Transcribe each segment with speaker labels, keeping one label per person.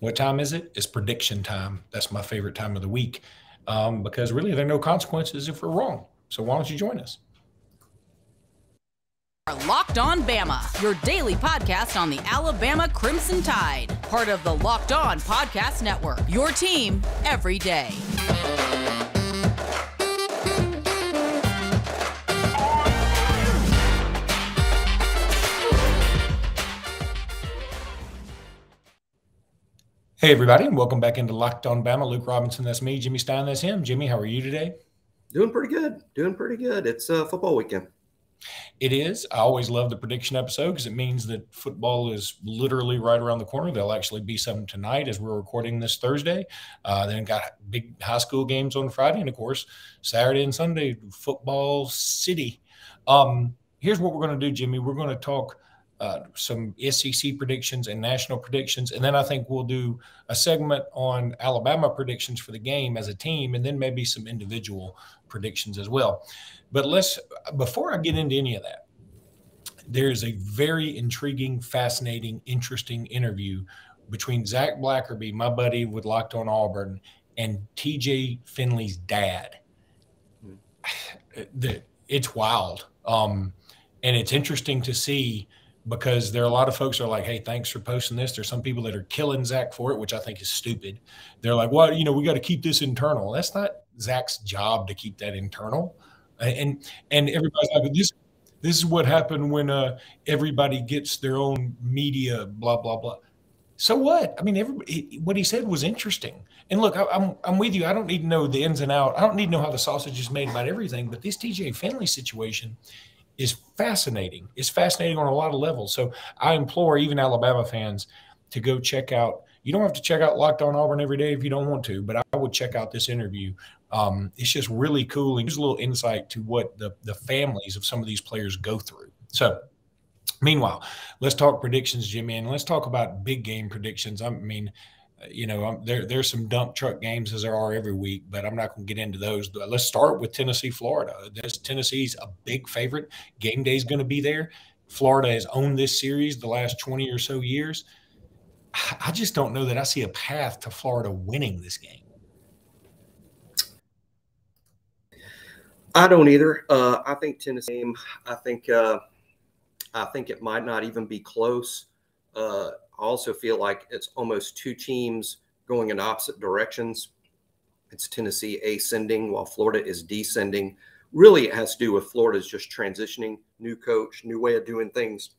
Speaker 1: What time is it? It's prediction time. That's my favorite time of the week because really there are no consequences if we're wrong. So why don't you join us?
Speaker 2: Locked On Bama, your daily podcast on the Alabama Crimson Tide. Part of the Locked On Podcast Network, your team every day.
Speaker 1: Hey, everybody, and welcome back into Locked On Bama. Luke Robinson, that's me. Jimmy Stein, that's him. Jimmy, how are you today?
Speaker 3: Doing pretty good. It's football weekend.
Speaker 1: It is. I always love the prediction episode because it means that football is literally right around the corner. There'll actually be some tonight as we're recording this Thursday. Then got big high school games on Friday, and of course, Saturday and Sunday, football city. Here's what we're going to do, Jimmy. We're going to talk some SEC predictions and national predictions. And then I think we'll do a segment on Alabama predictions for the game as a team, and then maybe some individual predictions as well. But before I get into any of that, there's a very intriguing, fascinating, interesting interview between Zach Blackerby, my buddy with Locked On Auburn, and TJ Finley's dad. It's wild. And it's interesting to see because there are a lot of folks that are like, hey, thanks for posting this. There's some people that are killing Zach for it, which I think is stupid. They're like, well, we got to keep this internal. That's not Zach's job to keep that internal. And everybody's like, this is what happened when everybody gets their own media, blah, blah, blah. So what? I mean, what he said was interesting. And look, I'm with you. I don't need to know the ins and outs. I don't need to know how the sausage is made about everything. But this TJ Finley situation is fascinating. It's fascinating on a lot of levels. So I implore even Alabama fans to go check out. You don't have to check out Locked On Auburn every day if you don't want to, but I would check out this interview. It's just really cool. And gives a little insight to what the families of some of these players go through. So meanwhile, let's talk predictions, Jimmy, and let's talk about big game predictions. I mean, there's some dump truck games as there are every week, but I'm not going to get into those. Let's start with Tennessee, Florida. Tennessee's a big favorite. Game day is going to be there. Florida has owned this series the last 20 or so years. I just don't know that I see a path to Florida winning this game.
Speaker 3: I don't either. I think Tennessee. I think it might not even be close. I also feel like it's almost two teams going in opposite directions. It's Tennessee ascending while Florida is descending. Really, it has to do with Florida's just transitioning, new coach, new way of doing things.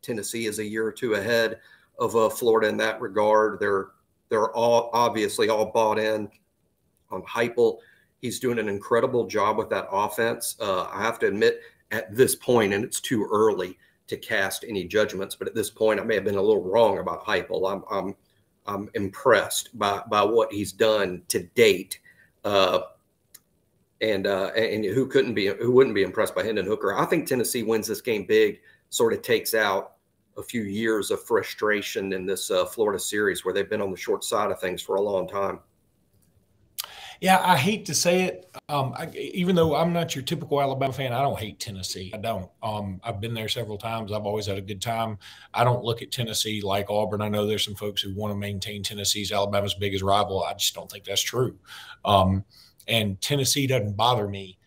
Speaker 3: Tennessee is a year or two ahead of Florida in that regard. They're all obviously all bought in on Heupel. He's doing an incredible job with that offense. I have to admit, at this point, and it's too early to cast any judgments, but at this point, I may have been a little wrong about Heupel. I'm impressed by what he's done to date, and who wouldn't be impressed by Hendon Hooker? I think Tennessee wins this game big, sort of takes out a few years of frustration in this Florida series where they've been on the short side of things for a long time.
Speaker 1: Yeah, I hate to say it. Even though I'm not your typical Alabama fan, I don't hate Tennessee. I don't. I've been there several times. I've always had a good time. I don't look at Tennessee like Auburn. I know there's some folks who want to maintain Tennessee's Alabama's biggest rival. I just don't think that's true. And Tennessee doesn't bother me.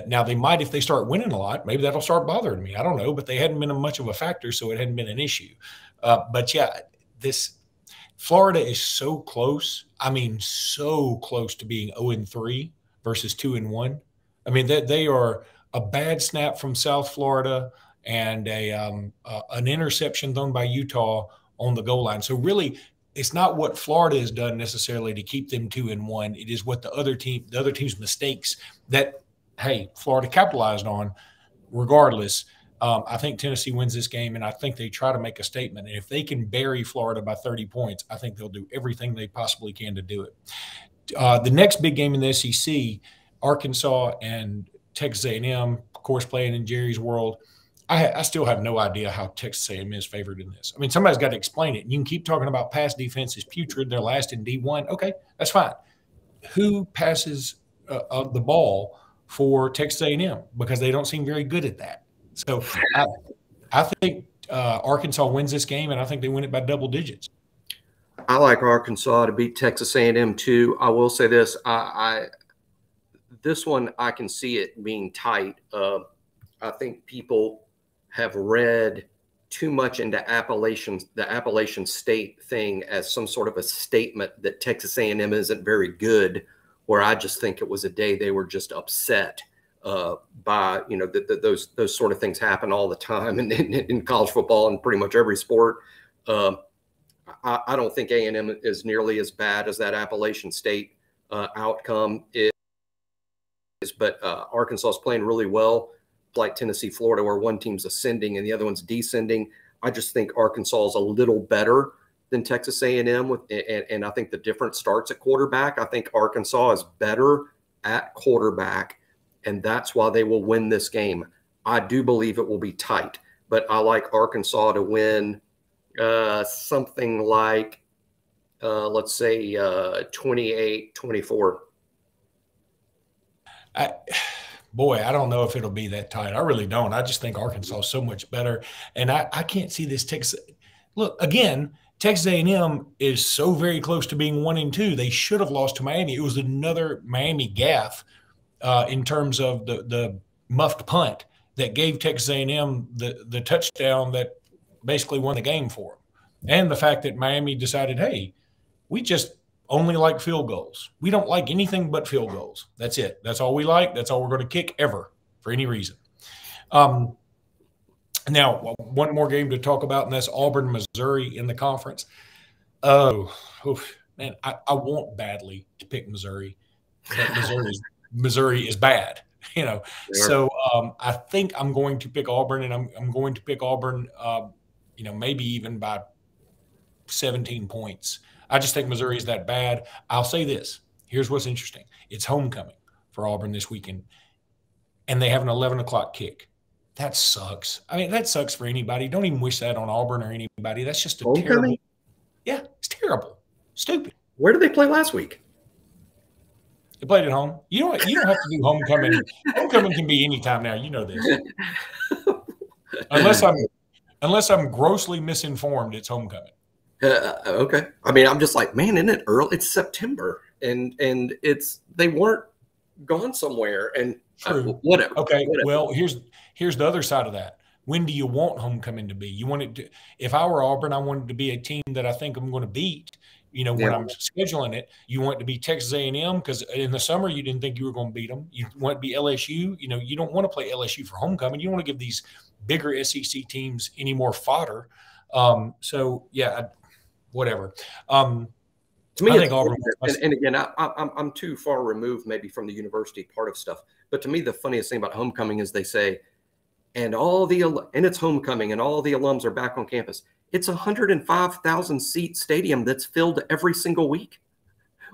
Speaker 1: Now, they might if they start winning a lot. Maybe that'll start bothering me. I don't know. But they hadn't been much of a factor, so it hadn't been an issue. But, yeah, Florida is so close. I mean, so close to being 0-3 versus 2-1. I mean, they are a bad snap from South Florida and an interception thrown by Utah on the goal line. So really, it's not what Florida has done necessarily to keep them 2-1. It is what the other team's mistakes that, hey, Florida capitalized on. Regardless, I think Tennessee wins this game, and I think they try to make a statement. And if they can bury Florida by 30 points, I think they'll do everything they possibly can to do it. The next big game in the SEC, Arkansas and Texas A&M, of course, playing in Jerry's world. I still have no idea how Texas A&M is favored in this. I mean, somebody's got to explain it. You can keep talking about pass defense is putrid. They're last in D1. Okay, that's fine. Who passes the ball for Texas A&M? Because they don't seem very good at that. So I think Arkansas wins this game, and I think they win it by double digits.
Speaker 3: I like Arkansas to beat Texas A&M too. I will say this: this one I can see it being tight. I think people have read too much into the Appalachian State thing as some sort of a statement that Texas A&M isn't very good. Where I just think it was a day they were just upset by, you know, those sort of things happen all the time in college football and pretty much every sport. I don't think A&M is nearly as bad as that Appalachian State outcome is, but Arkansas is playing really well, like Tennessee, Florida, where one team's ascending and the other one's descending. I just think Arkansas is a little better than Texas A&M, and I think the difference starts at quarterback. I think Arkansas is better at quarterback, and that's why they will win this game. I do believe it will be tight, but I like Arkansas to win something like, let's say, 28-24.
Speaker 1: Boy, I don't know if it'll be that tight. I really don't. I just think Arkansas is so much better, and I can't see this Texas. Look, again, Texas A&M is so very close to being 1-2. They should have lost to Miami. It was another Miami gaffe in terms of the muffed punt that gave Texas A&M the touchdown that basically won the game for them. And the fact that Miami decided, hey, we just only like field goals. We don't like anything but field goals. That's it. That's all we like. That's all we're going to kick ever for any reason. Now, one more game to talk about, and that's Auburn, Missouri in the conference. Oh, man, I want badly to pick Missouri, but Missouri is bad, you know. Sure. So I think I'm going to pick Auburn, and I'm going to pick Auburn, you know, maybe even by 17 points. I just think Missouri is that bad. I'll say this. Here's what's interesting. It's homecoming for Auburn this weekend, and they have an 11 o'clock kick. That sucks. I mean, that sucks for anybody. Don't even wish that on Auburn or anybody. That's just a terrible. Yeah, it's terrible. Stupid.
Speaker 3: Where did they play last week?
Speaker 1: They played at home. You don't have to do homecoming. Homecoming can be any time now. You know this. Unless I'm grossly misinformed, it's homecoming.
Speaker 3: Okay. I mean, I'm just like, man, isn't it early? It's September, and they weren't gone somewhere, and whatever.
Speaker 1: Okay.
Speaker 3: Whatever.
Speaker 1: Well, here's the other side of that. When do you want homecoming to be? You want it to, if I were Auburn, I wanted to be a team that I think I'm going to beat. You know, when I'm scheduling it, you want it to be Texas A&M because in the summer you didn't think you were going to beat them. You want it to be LSU. You know, you don't want to play LSU for homecoming. You want to give these bigger SEC teams any more fodder. So yeah, whatever.
Speaker 3: To me, I think Auburn. And again, I'm too far removed maybe from the university part of stuff. But to me, the funniest thing about homecoming is they say, and it's homecoming, and all the alums are back on campus. It's 105,000 seat stadium that's filled every single week.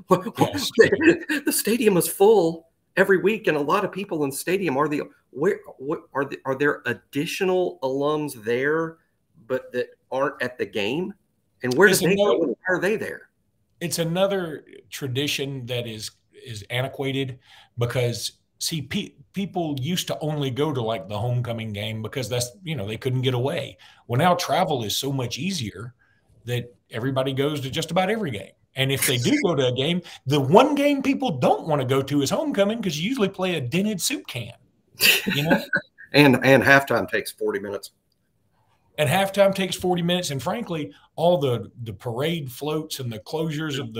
Speaker 3: The stadium is full every week, and a lot of people in stadium are there additional alums there, but that aren't at the game? And where do they go? Why are they there?
Speaker 1: It's another tradition that is antiquated because, see, people used to only go to like the homecoming game because that's, you know, they couldn't get away. Well, now travel is so much easier that everybody goes to just about every game. And if they do go to a game, the one game people don't want to go to is homecoming because you usually play a dented soup can, you know?
Speaker 3: and halftime takes 40 minutes.
Speaker 1: And halftime takes 40 minutes. And frankly, all the parade floats and the closures of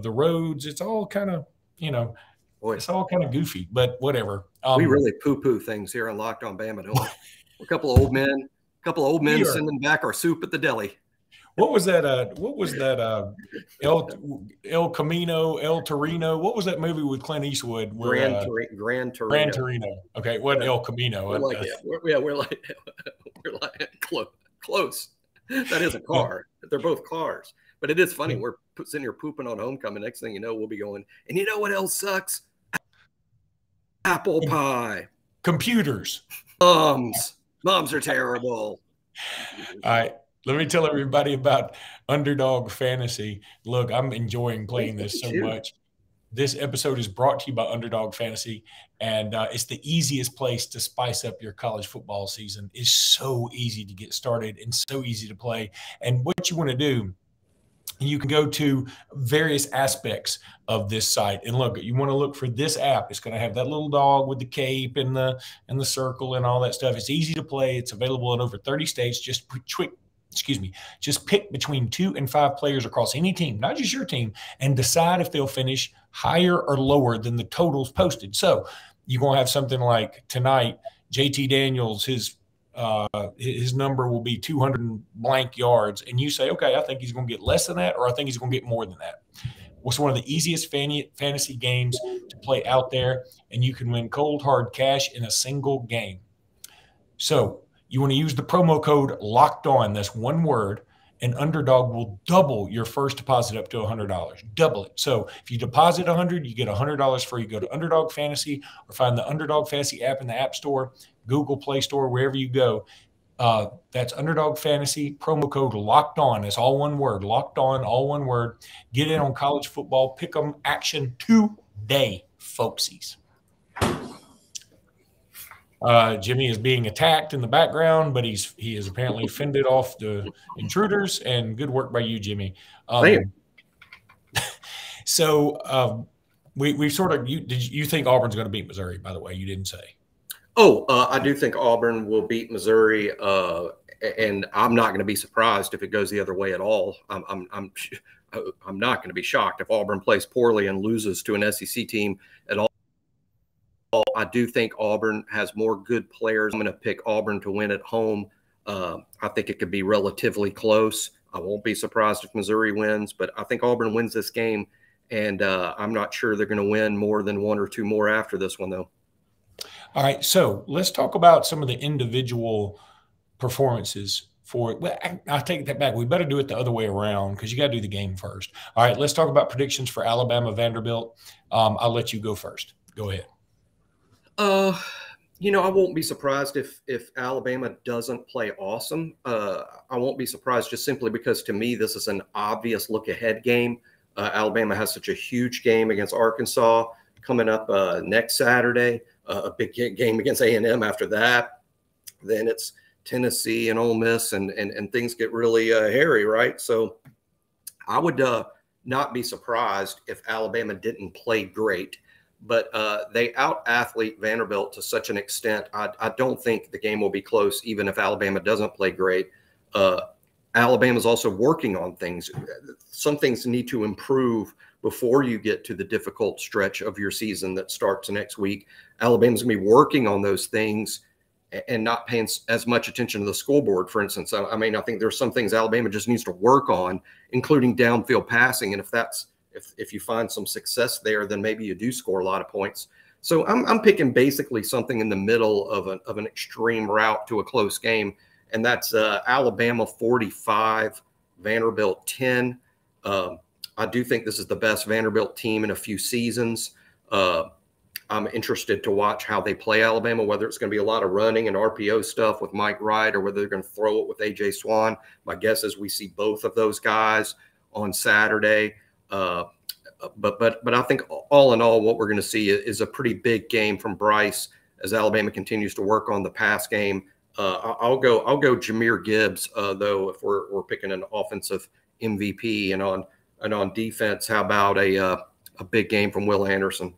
Speaker 1: the roads, it's all kind of, you know, it's all kind of goofy, but whatever.
Speaker 3: We really poo-poo things here on Locked On Bama, don't we? A couple of old men sending back our soup at the deli.
Speaker 1: What was that? El Camino, El Torino. What was that movie with Clint Eastwood?
Speaker 3: Gran Torino.
Speaker 1: Gran Torino. Okay, it wasn't El Camino.
Speaker 3: We're like close. That is a car. They're both cars. But it is funny. We're sitting here pooping on homecoming. Next thing you know, we'll be going. And you know what else sucks? Apple pie.
Speaker 1: Computers.
Speaker 3: Moms are terrible.
Speaker 1: All right. Let me tell everybody about Underdog Fantasy. Look, I'm enjoying playing this so much. This episode is brought to you by Underdog Fantasy, and it's the easiest place to spice up your college football season. It's so easy to get started and so easy to play. And what you want to do You can go to various aspects of this site and look. You want to look for this app. It's going to have that little dog with the cape and the circle and all that stuff. It's easy to play. It's available in over 30 states. Just pick between 2 and 5 players across any team, not just your team, and decide if they'll finish higher or lower than the totals posted. So you're going to have something like tonight, JT Daniels, his number will be 200 blank yards. And you say, okay, I think he's going to get less than that, or I think he's going to get more than that. It's one of the easiest fantasy games to play out there, and you can win cold, hard cash in a single game. So you want to use the promo code Locked On. That's one word. And Underdog will double your first deposit up to $100. Double it. So if you deposit $100, you get $100 free. Go to Underdog Fantasy or find the Underdog Fantasy app in the App Store, Google Play Store, wherever you go. That's Underdog Fantasy, promo code Locked On. That's all one word. Locked On, all one word. Get in on college football. Pick 'em action today, folksies. Jimmy is being attacked in the background, but he has apparently fended off the intruders, and good work by you, Jimmy. So we sort of – did you think Auburn's going to beat Missouri, by the way? You didn't say.
Speaker 3: I do think Auburn will beat Missouri, and I'm not going to be surprised if it goes the other way at all. I'm not going to be shocked if Auburn plays poorly and loses to an SEC team at all. I do think Auburn has more good players. I'm going to pick Auburn to win at home. I think it could be relatively close. I won't be surprised if Missouri wins, but I think Auburn wins this game, and I'm not sure they're going to win more than 1 or 2 more after this one, though.
Speaker 1: All right, so let's talk about some of the individual performances for – well, I take that back. We better do it the other way around because you got to do the game first. All right, let's talk about predictions for Alabama, Vanderbilt. I'll let you go first. Go ahead.
Speaker 3: I won't be surprised if Alabama doesn't play awesome. I won't be surprised just simply because to me, this is an obvious look ahead game. Alabama has such a huge game against Arkansas coming up next Saturday, a big game against A&M after that. Then it's Tennessee and Ole Miss and things get really hairy, right? So I would not be surprised if Alabama didn't play great. But they out-athlete Vanderbilt to such an extent, I don't think the game will be close, even if Alabama doesn't play great. Alabama's also working on things. Some things need to improve before you get to the difficult stretch of your season that starts next week. Alabama's going to be working on those things and not paying as much attention to the scoreboard, for instance. I think there's some things Alabama just needs to work on, including downfield passing. And if you find some success there, then maybe you do score a lot of points. So I'm picking basically something in the middle of an extreme route to a close game, and that's Alabama 45, Vanderbilt 10. I do think this is the best Vanderbilt team in a few seasons. I'm interested to watch how they play Alabama, whether it's going to be a lot of running and RPO stuff with Mike Wright or whether they're going to throw it with A.J. Swan. My guess is we see both of those guys on Saturday. But I think all in all, what we're going to see is a pretty big game from Bryce as Alabama continues to work on the pass game. I'll go Jahmyr Gibbs though if we're picking an offensive MVP, and on defense, how about a big game from Will Anderson?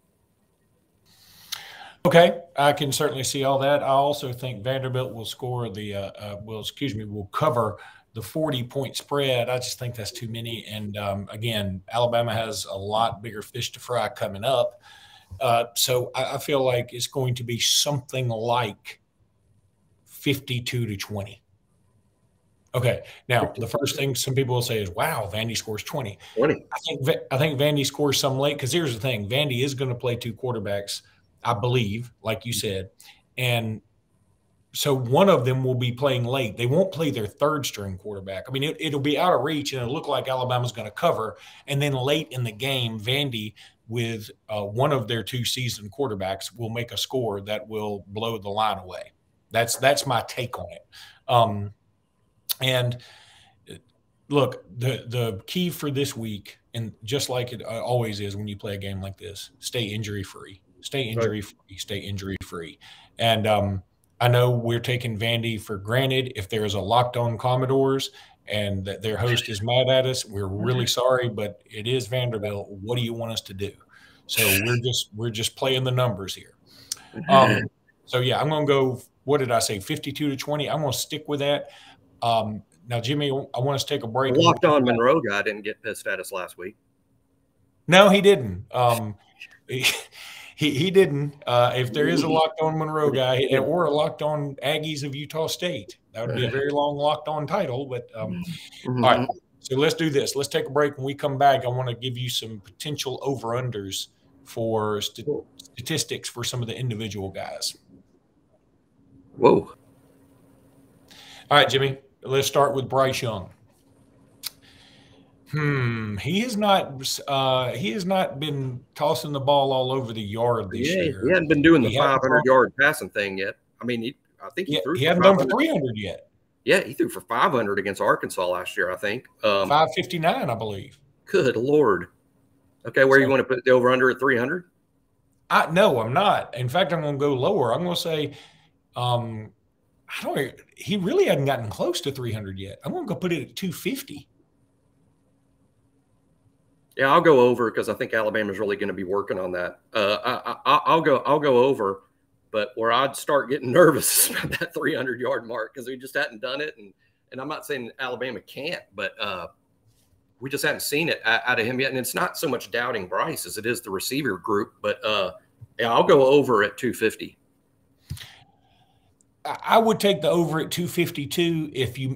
Speaker 1: Okay, I can certainly see all that. I also think Vanderbilt will score will cover the 40-point spread. I just think that's too many. And again, Alabama has a lot bigger fish to fry coming up. So I feel like it's going to be something like 52-20. Okay. Now, the first thing some people will say is, wow, Vandy scores 20. I think Vandy scores some late because here's the thing. Vandy is going to play 2 quarterbacks, I believe, like you said. And so one of them will be playing late. They won't play their third-string quarterback. I mean, it'll be out of reach, and it'll look like Alabama's going to cover. And then late in the game, Vandy, with one of their 2 seasoned quarterbacks, will make a score that will blow the line away. That's my take on it. And look, the key for this week, and just like it always is when you play a game like this, stay injury-free. Stay injury-free. Stay injury-free. And I know we're taking Vandy for granted. If there's a Locked On Commodores and that their host is mad at us. We're really sorry, but it is Vanderbilt. What do you want us to do? So we're just playing the numbers here. So yeah, I'm going to go. What did I say? 52-20. I'm going to stick with that. Now, Jimmy, I want us to take a break.
Speaker 3: The Locked On Monroe guy didn't get pissed at us last week.
Speaker 1: No, he didn't. He didn't. If there is a Locked On Monroe guy or a Locked On Aggies of Utah State, that would be a very long Locked On title. But all right, so let's do this. Let's take a break. When we come back, I want to give you some potential over-unders for statistics for some of the individual guys.
Speaker 3: Whoa.
Speaker 1: All right, Jimmy, let's start with Bryce Young. He has not been tossing the ball all over the yard this year.
Speaker 3: He hadn't been doing the 500-yard passing thing yet. I mean, I think he threw.
Speaker 1: He hasn't done for 300 yet.
Speaker 3: Yeah, he threw for 500 against Arkansas last year, I think.
Speaker 1: 559, I believe.
Speaker 3: Good Lord. Okay, where you want to put the over-under at 300?
Speaker 1: No, I'm not. In fact, I'm going to go lower. I'm going to say he really hadn't gotten close to 300 yet. I'm going to go put it at 250.
Speaker 3: Yeah, I'll go over because I think Alabama's really going to be working on that. I'll go over, but where I'd start getting nervous is about that 300-yard mark because we just hadn't done it. And I'm not saying Alabama can't, but we just haven't seen it out of him yet. And it's not so much doubting Bryce as it is the receiver group. But yeah, I'll go over at 250.
Speaker 1: I would take the over at 252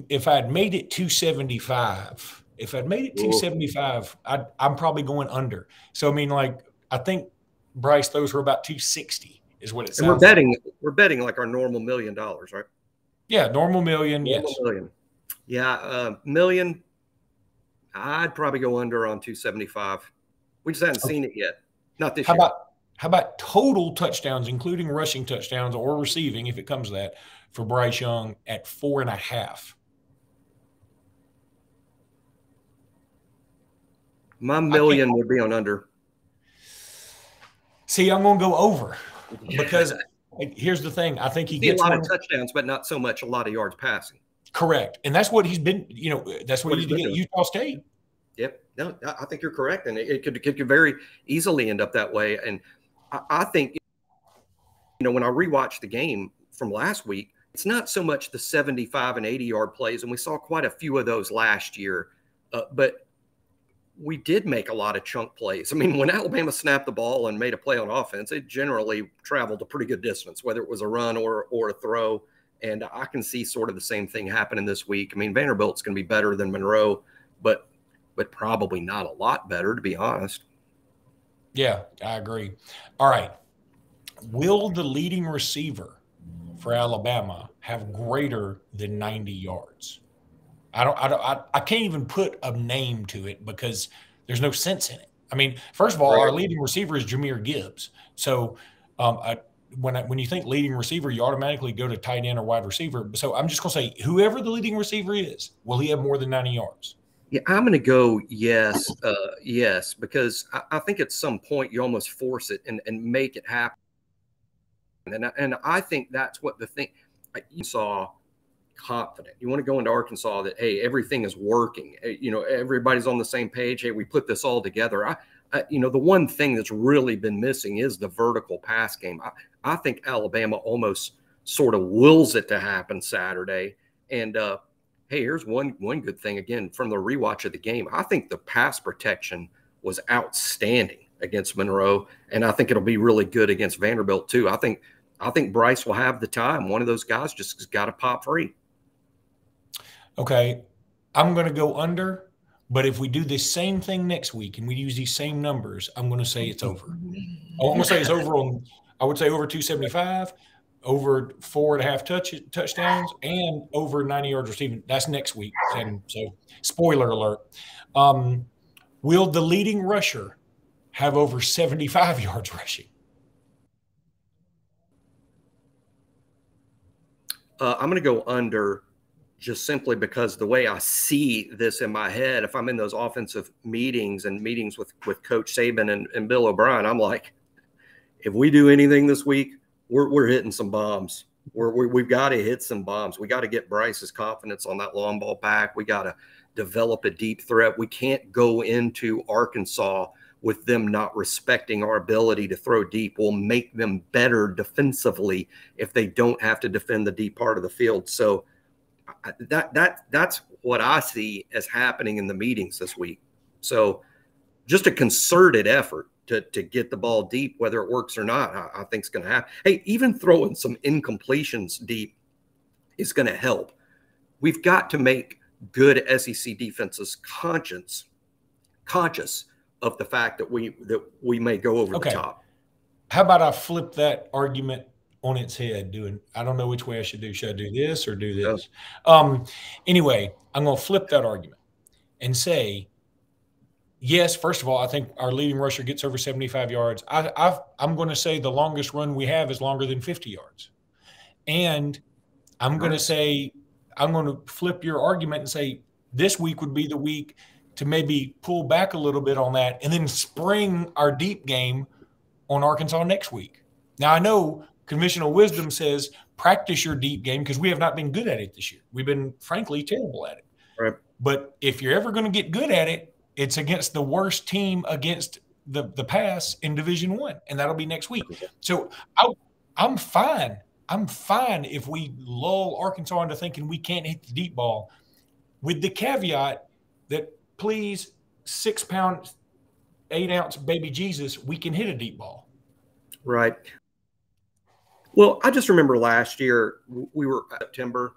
Speaker 1: if I'd made it 275. If I'd made it 275, I'm probably going under. So I mean, I think Bryce throws for about 260 is what it sounds.
Speaker 3: And we're betting like our normal $1 million, right?
Speaker 1: Yeah, normal million.
Speaker 3: Normal million. Yeah, million. I'd probably go under on 275. We just haven't seen it yet. Not this year.
Speaker 1: How about total touchdowns, including rushing touchdowns or receiving, if it comes to that, for Bryce Young at 4.5?
Speaker 3: My million would be on under.
Speaker 1: See, I'm going to go over because here's the thing. I think he gets
Speaker 3: a lot of touchdowns, but not so much a lot of yards passing.
Speaker 1: Correct. And that's what he's been, that's what he's been at Utah State.
Speaker 3: Yep. No, I think you're correct. And it could very easily end up that way. And I think, when I rewatched the game from last week, it's not so much the 75 and 80-yard plays. And we saw quite a few of those last year. But we did make a lot of chunk plays. I mean, when Alabama snapped the ball and made a play on offense, it generally traveled a pretty good distance, whether it was a run or a throw. And I can see sort of the same thing happening this week. I mean, Vanderbilt's going to be better than Monroe, but probably not a lot better, to be honest.
Speaker 1: Yeah, I agree. All right. Will the leading receiver for Alabama have greater than 90 yards? I can't even put a name to it because there's no sense in it. I mean, first of all, our leading receiver is Jahmyr Gibbs. So when you think leading receiver, you automatically go to tight end or wide receiver. So I'm just going to say whoever the leading receiver is, will he have more than 90 yards?
Speaker 3: Yeah, I'm going to go yes, because I think at some point you almost force it and make it happen. And I think that's what the thing you saw. Confident. You want to go into Arkansas that, hey, everything is working. Everybody's on the same page. Hey, we put this all together. The one thing that's really been missing is the vertical pass game. I think Alabama almost sort of wills it to happen Saturday. And hey, here's one good thing again from the rewatch of the game. I think the pass protection was outstanding against Monroe, and I think it'll be really good against Vanderbilt too. I think Bryce will have the time. One of those guys just has got to pop free.
Speaker 1: Okay, I'm going to go under, but if we do the same thing next week and we use these same numbers, I'm going to say it's over. I'm going to say it's over on, I would say over 275, over 4.5 touchdowns, and over 90 yards receiving. That's next week. And so, spoiler alert. Will the leading rusher have over 75 yards rushing?
Speaker 3: I'm going to go under. Just simply because the way I see this in my head, if I'm in those offensive meetings and meetings with Coach Saban and Bill O'Brien, I'm like, if we do anything this week, we're hitting some bombs. We've got to hit some bombs. We got to get Bryce's confidence on that long ball back. We got to develop a deep threat. We can't go into Arkansas with them not respecting our ability to throw deep. We'll make them better defensively if they don't have to defend the deep part of the field. So that's what I see as happening in the meetings this week. So just a concerted effort to get the ball deep, whether it works or not, I think is going to happen. Hey, even throwing some incompletions deep is going to help. We've got to make good SEC defenses conscious of the fact that we may go over the top.
Speaker 1: How about I flip that argument on its head? I don't know which way I should do. Should I do this or do this? Anyway, I'm going to flip that argument and say, yes, first of all, I think our leading rusher gets over 75 yards. I'm going to say the longest run we have is longer than 50 yards. And I'm going to say, I'm going to flip your argument and say this week would be the week to maybe pull back a little bit on that and then spring our deep game on Arkansas next week. Now, I know conventional wisdom says practice your deep game because we have not been good at it this year. We've been, frankly, terrible at it.
Speaker 3: Right. But
Speaker 1: if you're ever going to get good at it, it's against the worst team against the pass in Division I, and that'll be next week. So I'm fine. I'm fine if we lull Arkansas into thinking we can't hit the deep ball, with the caveat that please 6 pound, 8 ounce baby Jesus, we can hit a deep ball.
Speaker 3: Right. Well, I just remember last year we were at September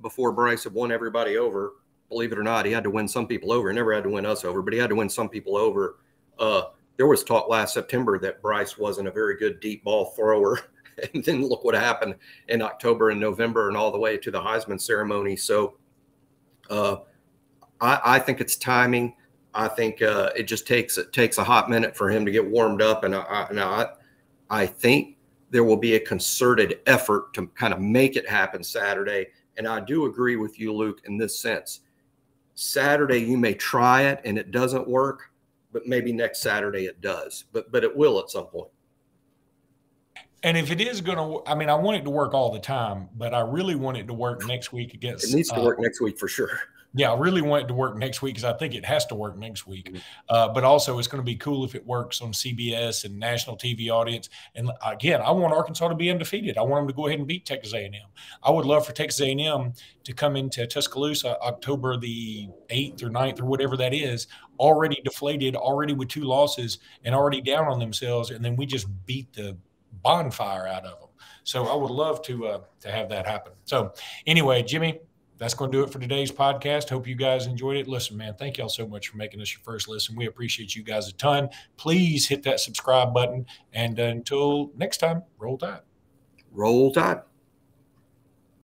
Speaker 3: before Bryce had won everybody over. Believe it or not, he had to win some people over. He never had to win us over, but he had to win some people over. There was talk last September that Bryce wasn't a very good deep ball thrower. And then look what happened in October and November and all the way to the Heisman ceremony. So I think it's timing. I think it just takes a hot minute for him to get warmed up. And I think there will be a concerted effort to kind of make it happen Saturday. And I do agree with you, Luke, in this sense. Saturday, you may try it and it doesn't work, but maybe next Saturday it does. But it will at some point.
Speaker 1: And if it is going to, I mean, I want it to work all the time, but I really want it to work next week against.
Speaker 3: It needs to work next week for sure.
Speaker 1: Yeah, I really want it to work next week because I think it has to work next week. But also, it's going to be cool if it works on CBS and national TV audience. And again, I want Arkansas to be undefeated. I want them to go ahead and beat Texas A&M. I would love for Texas A&M to come into Tuscaloosa October the 8th or 9th or whatever that is, already deflated, already with 2 losses, and already down on themselves, and then we just beat the bonfire out of them. So I would love to have that happen. So anyway, Jimmy, that's going to do it for today's podcast. Hope you guys enjoyed it. Listen, man, thank y'all so much for making us your first listen. We appreciate you guys a ton. Please hit that subscribe button. And until next time, roll tide.
Speaker 3: Roll tide.